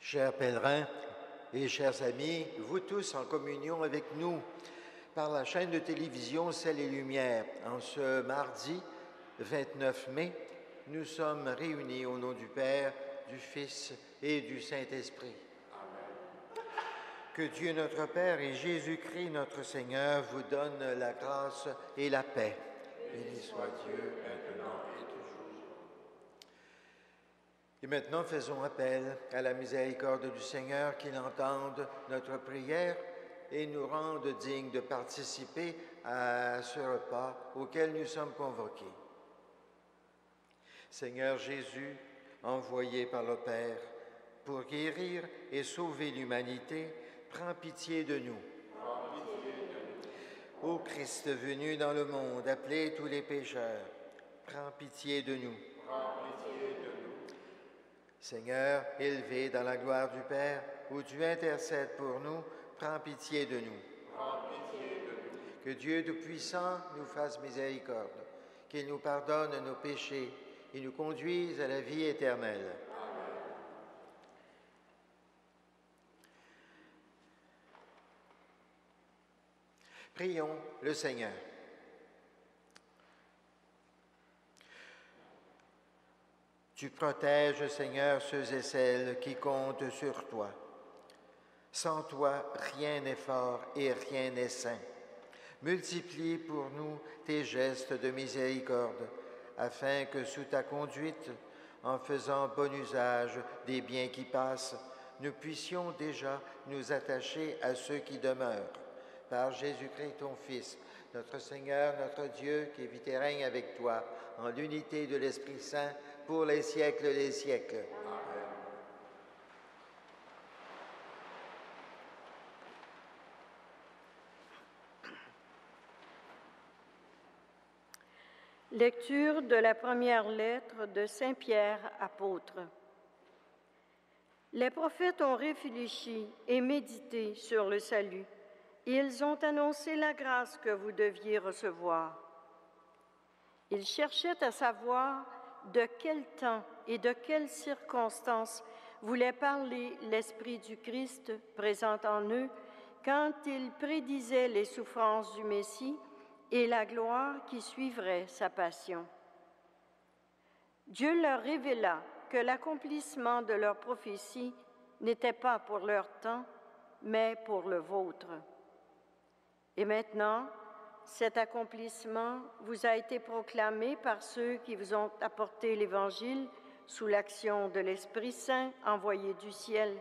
Chers pèlerins et chers amis, vous tous en communion avec nous par la chaîne de télévision Ciel et Lumière, en ce mardi 29 mai, nous sommes réunis au nom du Père, du Fils et du Saint-Esprit. Amen. Que Dieu notre Père et Jésus-Christ notre Seigneur vous donnent la grâce et la paix. Béni soit Dieu maintenant et toujours. Et maintenant, faisons appel à la miséricorde du Seigneur, qu'il entende notre prière et nous rende dignes de participer à ce repas auquel nous sommes convoqués. Seigneur Jésus, envoyé par le Père pour guérir et sauver l'humanité, prends pitié de nous. Prends pitié de nous. Ô Christ venu dans le monde, appelez tous les pécheurs, prends pitié de nous. Prends pitié de nous. Seigneur, élevé dans la gloire du Père, où tu intercèdes pour nous, prends pitié de nous. Prends pitié de nous. Que Dieu Tout-Puissant nous fasse miséricorde, qu'il nous pardonne nos péchés et nous conduise à la vie éternelle. Amen. Prions le Seigneur. Tu protèges, Seigneur, ceux et celles qui comptent sur toi. Sans toi, rien n'est fort et rien n'est saint. Multiplie pour nous tes gestes de miséricorde, afin que sous ta conduite, en faisant bon usage des biens qui passent, nous puissions déjà nous attacher à ceux qui demeurent. Par Jésus-Christ, ton Fils, notre Seigneur, notre Dieu, qui vit et règne avec toi, en l'unité de l'Esprit Saint, pour les siècles des siècles. Amen. Lecture de la première lettre de Saint Pierre, apôtre. Les prophètes ont réfléchi et médité sur le salut. Ils ont annoncé la grâce que vous deviez recevoir. Ils cherchaient à savoir de quel temps et de quelles circonstances voulait parler l'Esprit du Christ présent en eux quand il prédisait les souffrances du Messie et la gloire qui suivrait sa passion. Dieu leur révéla que l'accomplissement de leur prophétie n'était pas pour leur temps, mais pour le vôtre. Et maintenant, cet accomplissement vous a été proclamé par ceux qui vous ont apporté l'Évangile sous l'action de l'Esprit Saint envoyé du ciel,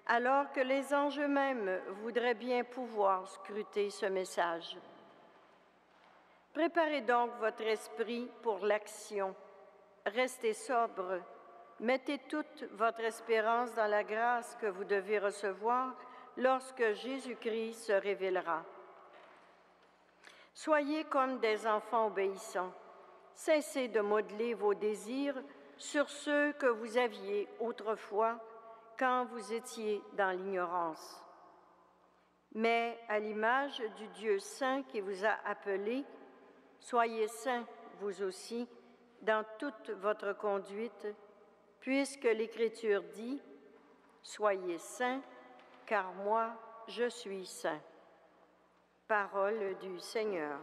alors que les anges eux-mêmes voudraient bien pouvoir scruter ce message. Préparez donc votre esprit pour l'action. Restez sobre. Mettez toute votre espérance dans la grâce que vous devez recevoir lorsque Jésus-Christ se révélera. Soyez comme des enfants obéissants. Cessez de modeler vos désirs sur ceux que vous aviez autrefois quand vous étiez dans l'ignorance. Mais à l'image du Dieu saint qui vous a appelés, soyez saints, vous aussi, dans toute votre conduite, puisque l'Écriture dit « Soyez saints, car moi, je suis saint ». Parole du Seigneur.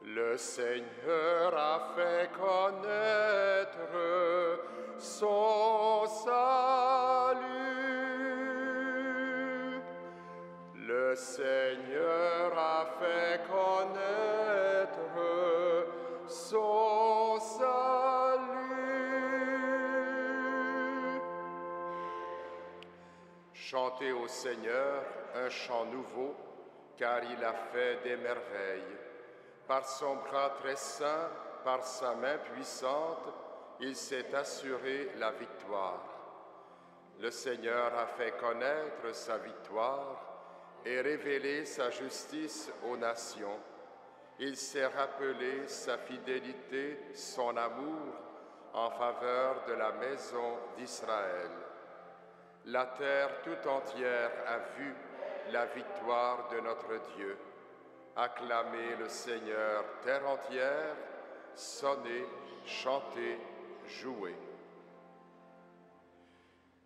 Le Seigneur a fait connaître son salut. Le Seigneur a fait connaître son salut. Chantez au Seigneur un chant nouveau, car il a fait des merveilles. Par son bras très saint, par sa main puissante, il s'est assuré la victoire. Le Seigneur a fait connaître sa victoire et révélé sa justice aux nations. Il s'est rappelé sa fidélité, son amour en faveur de la maison d'Israël. La terre tout entière a vu la victoire de notre Dieu. Acclamez le Seigneur, terre entière, sonnez, chantez, jouez.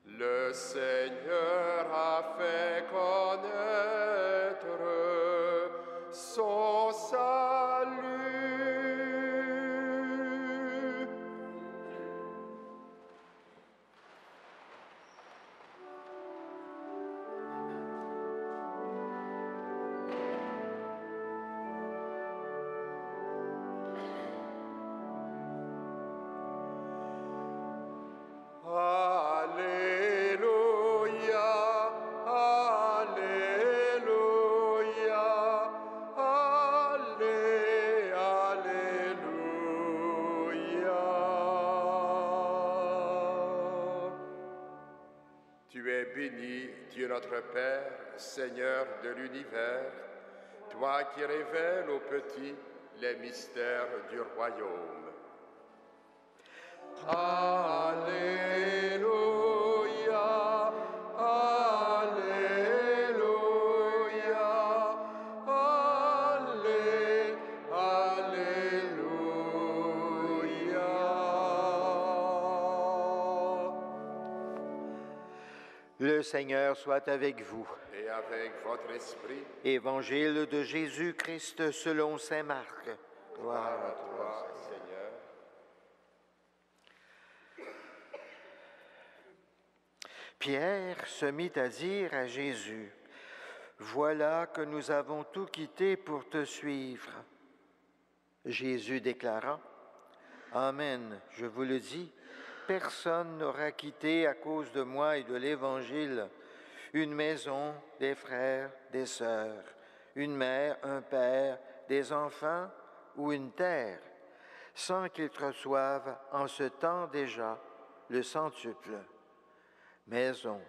Le Seigneur a fait connaître son salut. Dieu notre Père, Seigneur de l'univers, toi qui révèles aux petits les mystères du royaume. Alléluia, Alléluia, Allé, Alléluia. Le Seigneur soit avec vous. Et avec votre esprit. Évangile de Jésus-Christ selon saint Marc. Gloire à toi, Seigneur. Pierre se mit à dire à Jésus, « Voilà que nous avons tout quitté pour te suivre. » Jésus déclara, « Amen, je vous le dis, personne n'aura quitté à cause de moi et de l'Évangile une maison, des frères, des sœurs, une mère, un père, des enfants ou une terre, sans qu'ils reçoivent en ce temps déjà le centuple. Maison,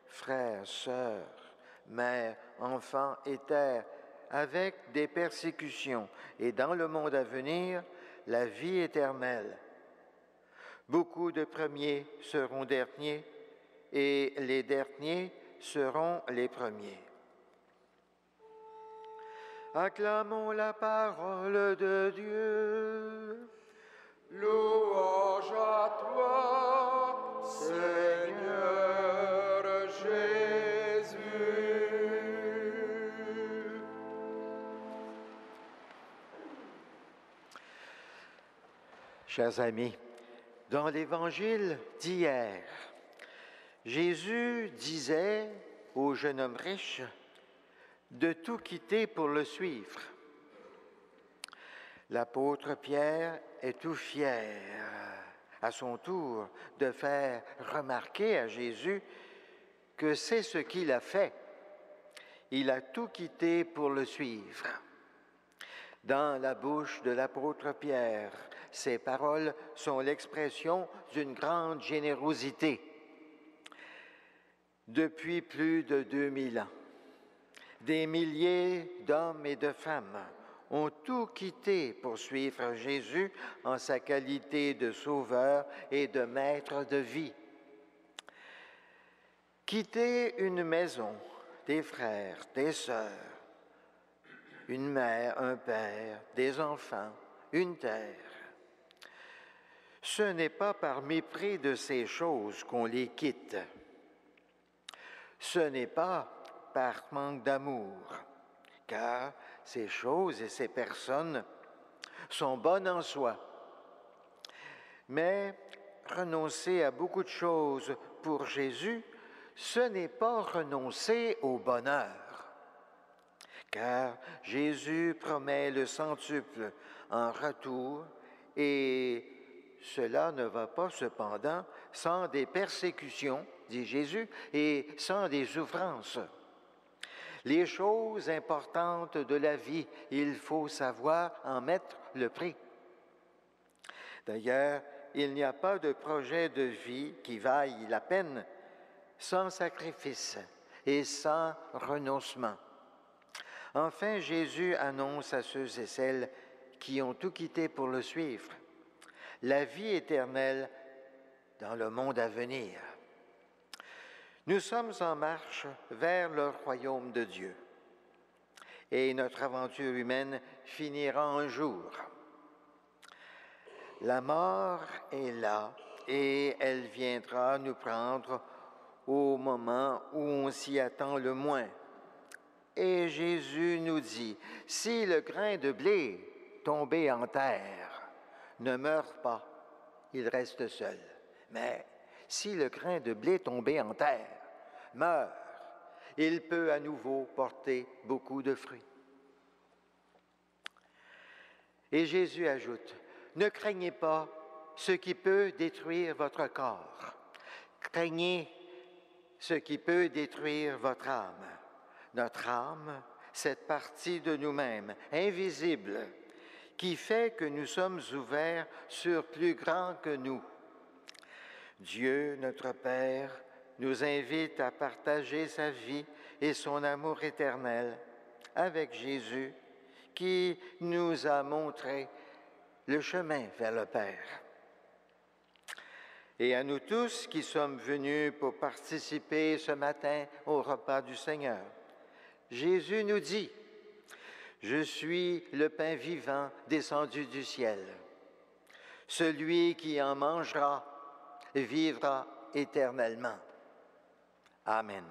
frères, sœurs, mères, enfants et terre, avec des persécutions, et dans le monde à venir, la vie éternelle. Beaucoup de premiers seront derniers, et les derniers seront les premiers. Acclamons la parole de Dieu. Louange à toi, Seigneur Jésus. Chers amis, dans l'Évangile d'hier, Jésus disait au jeune homme riche de tout quitter pour le suivre. L'apôtre Pierre est tout fier, à son tour, de faire remarquer à Jésus que c'est ce qu'il a fait. Il a tout quitté pour le suivre. Dans la bouche de l'apôtre Pierre, ces paroles sont l'expression d'une grande générosité. Depuis plus de 2000 ans, des milliers d'hommes et de femmes ont tout quitté pour suivre Jésus en sa qualité de sauveur et de maître de vie. Quitter une maison, des frères, des sœurs, une mère, un père, des enfants, une terre. Ce n'est pas par mépris de ces choses qu'on les quitte. Ce n'est pas par manque d'amour, car ces choses et ces personnes sont bonnes en soi. Mais renoncer à beaucoup de choses pour Jésus, ce n'est pas renoncer au bonheur, car Jésus promet le centuple en retour et cela ne va pas cependant sans des persécutions, dit Jésus, et sans des souffrances. Les choses importantes de la vie, il faut savoir en mettre le prix. D'ailleurs, il n'y a pas de projet de vie qui vaille la peine sans sacrifice et sans renoncement. Enfin, Jésus annonce à ceux et celles qui ont tout quitté pour le suivre la vie éternelle dans le monde à venir. Nous sommes en marche vers le royaume de Dieu et notre aventure humaine finira un jour. La mort est là et elle viendra nous prendre au moment où on s'y attend le moins. Et Jésus nous dit, si le grain de blé tombé en terre ne meurt pas, il reste seul. Mais si le grain de blé tombé en terre meurt, il peut à nouveau porter beaucoup de fruits. Et Jésus ajoute, ne craignez pas ce qui peut détruire votre corps. Craignez ce qui peut détruire votre âme. Notre âme, cette partie de nous-mêmes, invisible, qui fait que nous sommes ouverts sur plus grand que nous. Dieu, notre Père, nous invite à partager sa vie et son amour éternel avec Jésus, qui nous a montré le chemin vers le Père. Et à nous tous qui sommes venus pour participer ce matin au repas du Seigneur, Jésus nous dit, « Je suis le pain vivant descendu du ciel. Celui qui en mangera vivra éternellement. » Amen.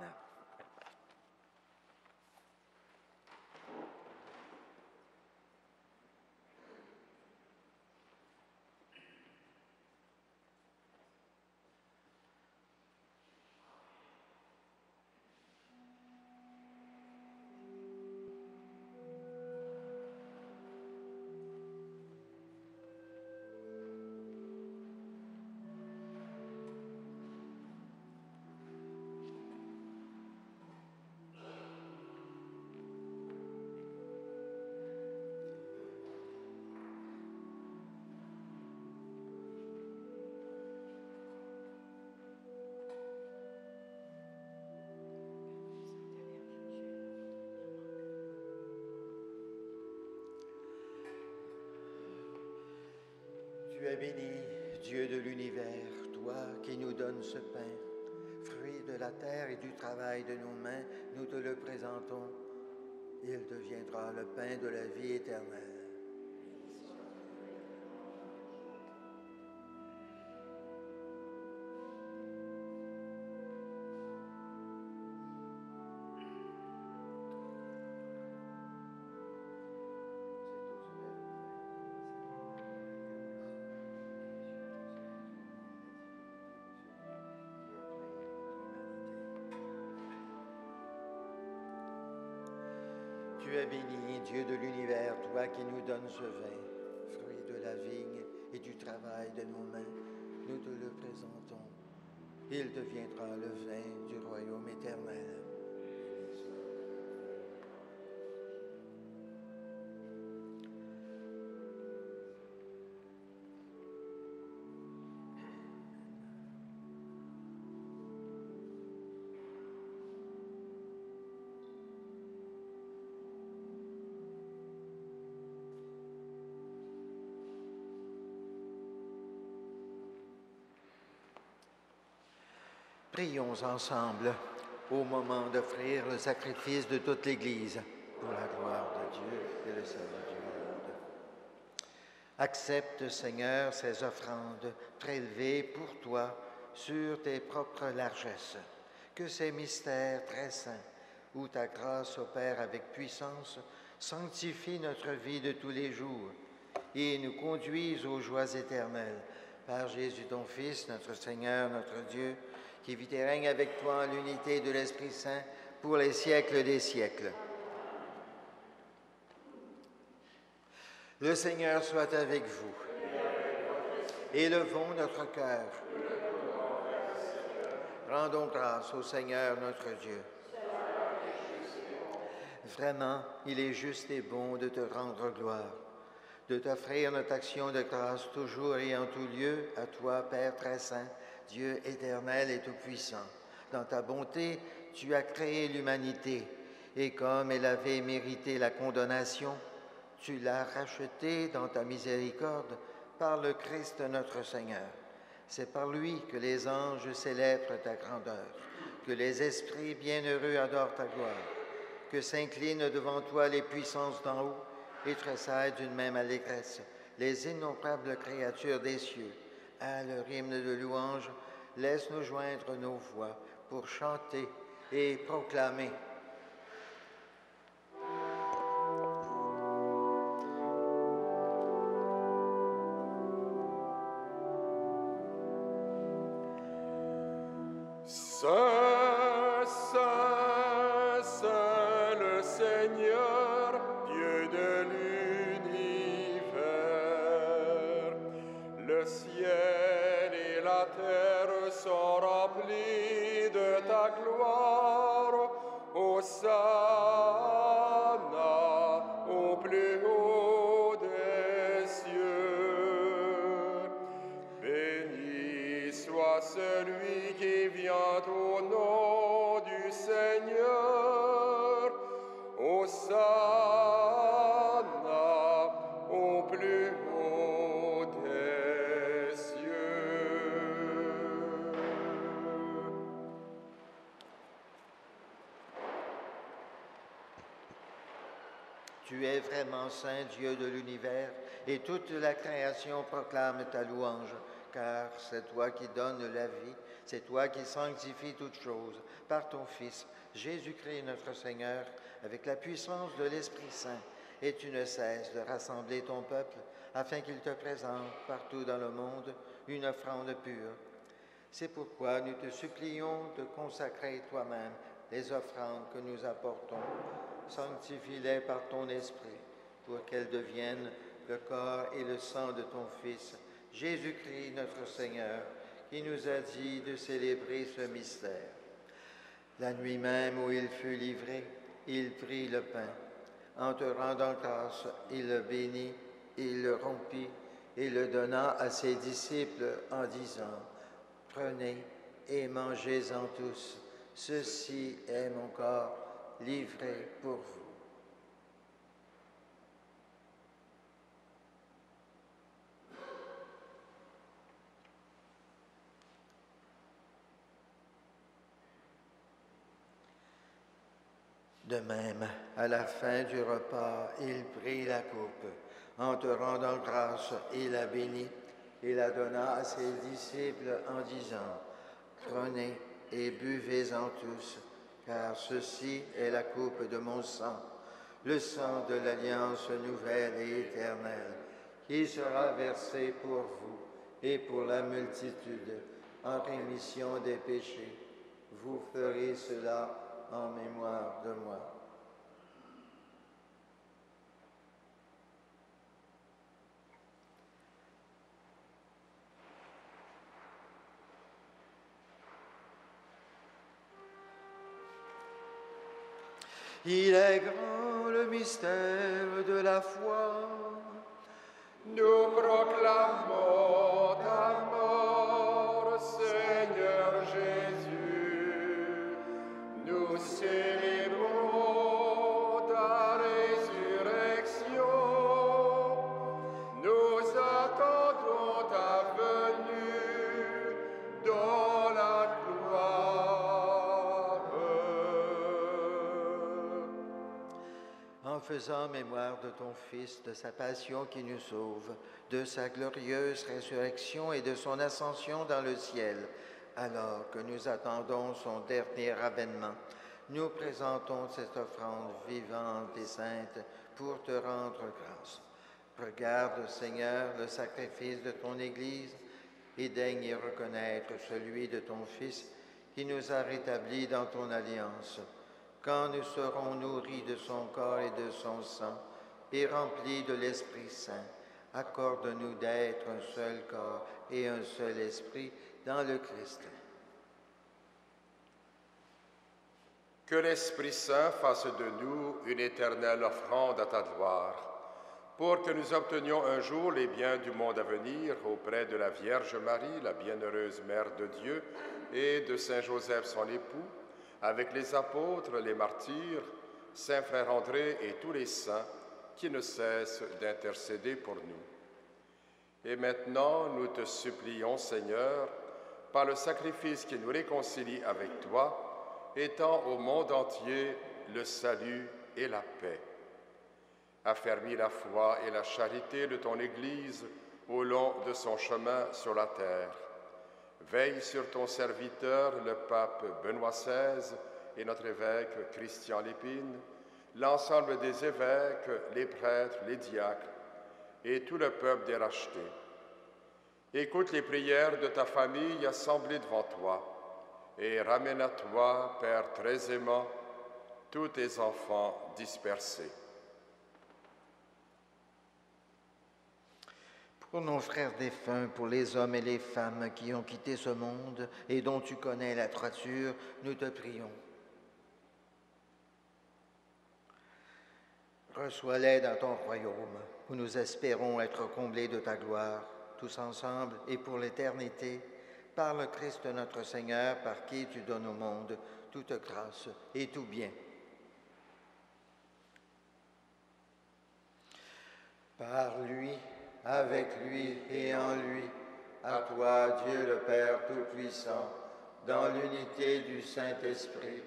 Tu es béni, Dieu de l'univers, toi qui nous donnes ce pain, fruit de la terre et du travail de nos mains, nous te le présentons. Il deviendra le pain de la vie éternelle. Tu es béni, Dieu de l'univers, toi qui nous donnes ce vin, fruit de la vigne et du travail de nos mains, nous te le présentons. Il deviendra le vin du royaume éternel. Prions ensemble au moment d'offrir le sacrifice de toute l'Église pour la gloire de Dieu et le salut du monde. Accepte, Seigneur, ces offrandes prélevées pour toi sur tes propres largesses. Que ces mystères très saints, où ta grâce opère avec puissance, sanctifient notre vie de tous les jours et nous conduisent aux joies éternelles. Par Jésus, ton Fils, notre Seigneur, notre Dieu, qui vit et règne avec toi en l'unité de l'Esprit Saint pour les siècles des siècles. Le Seigneur soit avec vous. Élevons notre cœur. Rendons grâce au Seigneur notre Dieu. Vraiment, il est juste et bon de te rendre gloire, de t'offrir notre action de grâce toujours et en tout lieu à toi, Père très saint, Dieu éternel et tout-puissant. Dans ta bonté, tu as créé l'humanité, et comme elle avait mérité la condamnation, tu l'as rachetée dans ta miséricorde par le Christ notre Seigneur. C'est par lui que les anges célèbrent ta grandeur. Que les esprits bienheureux adorent ta gloire. Que s'inclinent devant toi les puissances d'en haut et tressaillent d'une même allégresse les innombrables créatures des cieux. À leur hymne de louange, laisse-nous joindre nos voix pour chanter et proclamer. Saint, Saint, Saint le Seigneur, Dieu de l'univers. Le ciel et la terre sont remplis de ta gloire. Hosanna au plus haut des cieux. Béni soit celui qui vient au nom du Seigneur. Hosanna au plus haut des cieux. Tu es vraiment saint, Dieu de l'univers, et toute la création proclame ta louange, car c'est toi qui donnes la vie, c'est toi qui sanctifies toutes choses par ton Fils, Jésus-Christ notre Seigneur, avec la puissance de l'Esprit Saint, et tu ne cesses de rassembler ton peuple, afin qu'il te présente partout dans le monde une offrande pure. C'est pourquoi nous te supplions de consacrer toi-même les offrandes que nous apportons. Sanctifie-les par ton Esprit, pour qu'elles deviennent le corps et le sang de ton Fils, Jésus-Christ notre Seigneur, qui nous a dit de célébrer ce mystère. La nuit même où il fut livré, il prit le pain. En te rendant grâce, il le bénit, il le rompit et le donna à ses disciples en disant, « Prenez et mangez-en tous, ceci est mon corps livré pour vous. » De même, à la fin du repas, il prit la coupe. En te rendant grâce, il la bénit et la donna à ses disciples en disant, « Prenez et buvez-en tous, car ceci est la coupe de mon sang, le sang de l'alliance nouvelle et éternelle, qui sera versé pour vous et pour la multitude en rémission des péchés. Vous ferez cela en mémoire de moi. » Il est grand le mystère de la foi. Nous proclamons ta mort, Seigneur Jésus. Nous célébrons ta résurrection. Nous attendons ta venue dans la gloire. En faisant mémoire de ton Fils, de sa passion qui nous sauve, de sa glorieuse résurrection et de son ascension dans le ciel, alors que nous attendons son dernier avènement, nous présentons cette offrande vivante et sainte pour te rendre grâce. Regarde, Seigneur, le sacrifice de ton Église et daigne y reconnaître celui de ton Fils qui nous a rétablis dans ton alliance. Quand nous serons nourris de son corps et de son sang et remplis de l'Esprit Saint, accorde-nous d'être un seul corps et un seul esprit dans le Christ. Que l'Esprit Saint fasse de nous une éternelle offrande à ta gloire, pour que nous obtenions un jour les biens du monde à venir auprès de la Vierge Marie, la bienheureuse Mère de Dieu, et de Saint Joseph, son époux, avec les apôtres, les martyrs, Saint Frère André et tous les saints qui ne cessent d'intercéder pour nous. Et maintenant, nous te supplions, Seigneur, par le sacrifice qui nous réconcilie avec toi, étends au monde entier le salut et la paix. Affermis la foi et la charité de ton Église au long de son chemin sur la terre. Veille sur ton serviteur, le pape Benoît XVI, et notre évêque Christian Lépine, l'ensemble des évêques, les prêtres, les diacres, et tout le peuple des rachetés. Écoute les prières de ta famille assemblée devant toi, et ramène à toi, Père très aimant, tous tes enfants dispersés. Pour nos frères défunts, pour les hommes et les femmes qui ont quitté ce monde et dont tu connais la droiture, nous te prions. Reçois-les dans ton royaume, où nous espérons être comblés de ta gloire, tous ensemble et pour l'éternité, par le Christ notre Seigneur, par qui tu donnes au monde toute grâce et tout bien. Par lui, avec lui et en lui, à toi, Dieu le Père Tout-Puissant, dans l'unité du Saint-Esprit,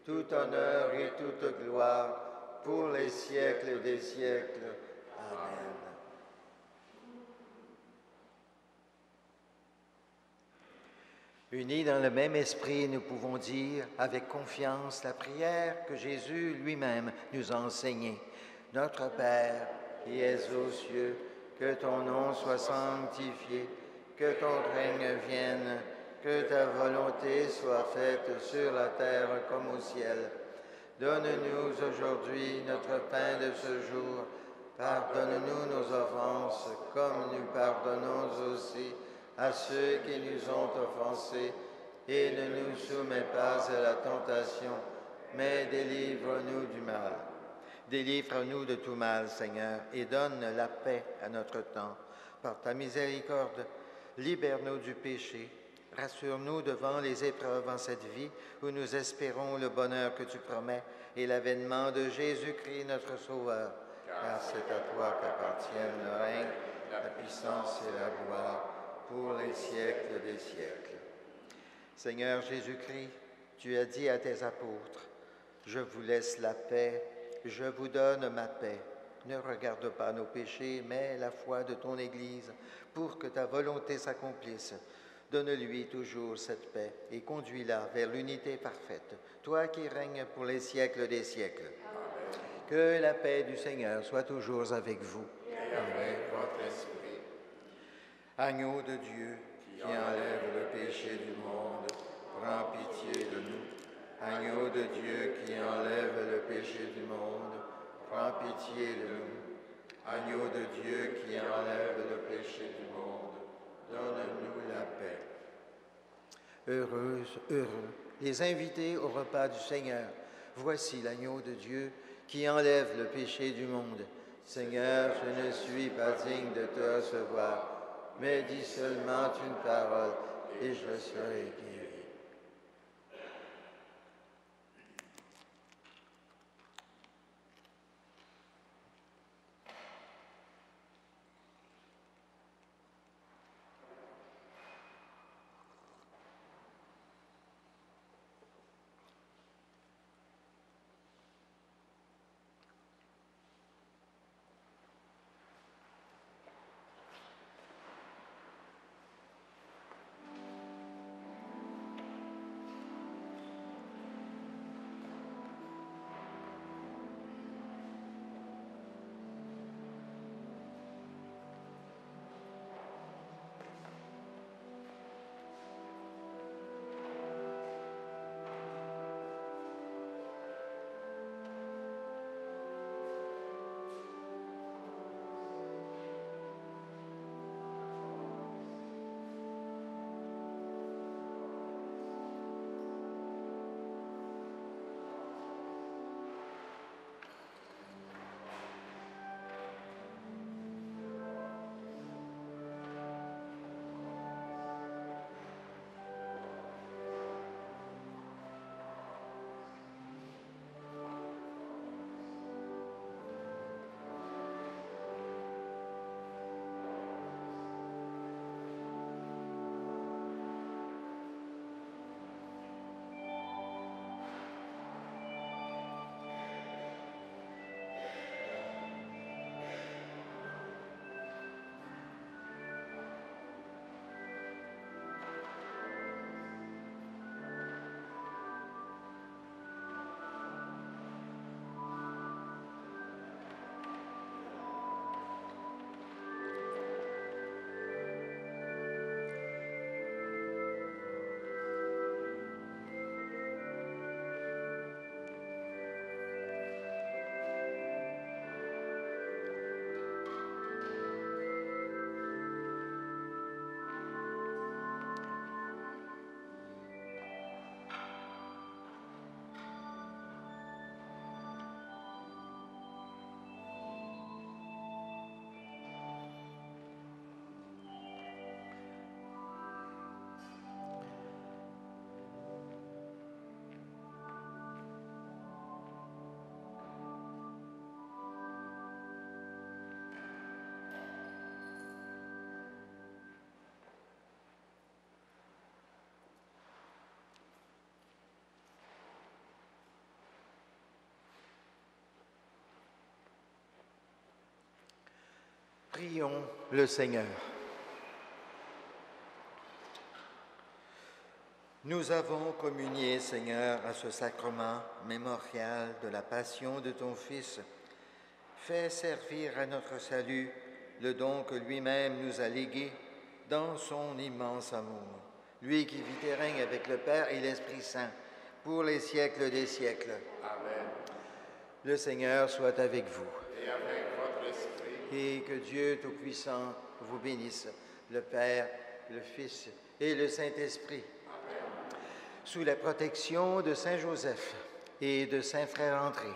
tout honneur et toute gloire, pour les siècles des siècles. Amen. Unis dans le même esprit, nous pouvons dire avec confiance la prière que Jésus lui-même nous a enseignée. Notre Père, qui es aux cieux, que ton nom soit sanctifié, que ton règne vienne, que ta volonté soit faite sur la terre comme au ciel. Donne-nous aujourd'hui notre pain de ce jour. Pardonne-nous nos offenses, comme nous pardonnons aussi à ceux qui nous ont offensés. Et ne nous soumets pas à la tentation, mais délivre-nous du mal. Délivre-nous de tout mal, Seigneur, et donne la paix à notre temps. Par ta miséricorde, libère-nous du péché. Rassure-nous devant les épreuves en cette vie où nous espérons le bonheur que tu promets et l'avènement de Jésus-Christ, notre Sauveur. Car c'est à toi qu'appartiennent le règne, la puissance et la gloire pour les siècles des siècles. Seigneur Jésus-Christ, tu as dit à tes apôtres, « Je vous laisse la paix, je vous donne ma paix. Ne regarde pas nos péchés, mais la foi de ton Église, pour que ta volonté s'accomplisse. Donne-lui toujours cette paix et conduis-la vers l'unité parfaite, toi qui règnes pour les siècles des siècles. Amen. Que la paix du Seigneur soit toujours avec vous. Et avec votre esprit. Agneau de Dieu, qui enlève le péché du monde, prends pitié de nous. Agneau de Dieu qui enlève le péché du monde, prends pitié de nous. Agneau de Dieu qui enlève le péché du monde, donne-nous la paix. Heureux, les invités au repas du Seigneur. Voici l'agneau de Dieu qui enlève le péché du monde. Seigneur, je ne suis pas digne de te recevoir, mais dis seulement une parole et je serai guéri. Prions le Seigneur. Nous avons communié, Seigneur, à ce sacrement mémorial de la passion de ton Fils. Fais servir à notre salut le don que lui-même nous a légué dans son immense amour. Lui qui vit et règne avec le Père et l'Esprit Saint pour les siècles des siècles. Amen. Le Seigneur soit avec vous. Et avec votre esprit. Et que Dieu Tout-Puissant vous bénisse, le Père, le Fils et le Saint-Esprit. Sous la protection de Saint Joseph et de Saint Frère André,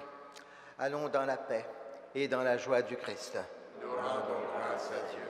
allons dans la paix et dans la joie du Christ. Nous rendons grâce à Dieu.